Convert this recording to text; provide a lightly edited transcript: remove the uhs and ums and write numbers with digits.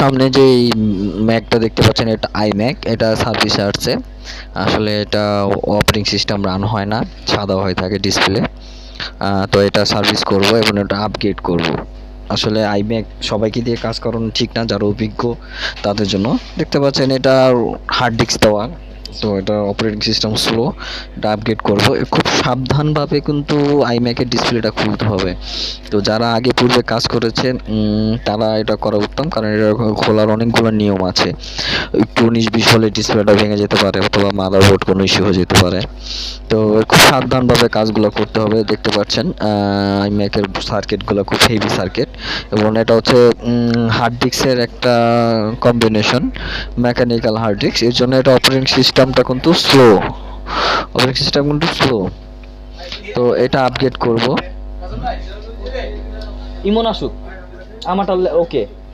সামনে যে ম্যাকটা দেখতে পাচ্ছেন এটা আইম্যাক, এটা সার্ভিসে আসছে। আসলে এটা অপারেটিং সিস্টেম রান হয় না, সাদা হয়ে থাকে ডিসপ্লে। তো এটা সার্ভিস করব এবং এটা আপগ্রেড করব। আসলে আইম্যাক সবাইকে দিয়ে কাজ করানো ঠিক না, যারা অভিজ্ঞ তাদের জন্য। দেখতে পাচ্ছেন এটা হার্ড ডিস্ক দেওয়া, তো এটা অপারেটিং সিস্টেম স্লো, এটা আপগ্রেড করব। খুব সাবধানভাবে কিন্তু আইম্যাকের ডিসপ্লেটা খুলতে হবে। তো যারা আগে পূর্বে কাজ করেছেন তারা এটা করা উত্তম, কারণ এটা খোলার অনেকগুলো নিয়ম আছে। একটু 19-20 হলে ডিসপ্লেটা ভেঙে যেতে পারে, অথবা মাদারবোর্ড কোনো ইস্যু হয়ে যেতে পারে। তো খুব সাবধানভাবে কাজগুলো করতে হবে। দেখতে পাচ্ছেন আইম্যাকের সার্কিটগুলো খুব হেভি সার্কিট, এবং এটা হচ্ছে হার্ড ডিস্কের একটা কম্বিনেশন, মেকানিক্যাল হার্ড ডিস্ক। এর জন্য এটা অপারেটিং সিস্টেমটা কিন্তু স্লো, অপারেটিং সিস্টেম কিন্তু স্লো। তো এটা আপগ্রেড করব। ইমন আসুক আমারটা ওকে।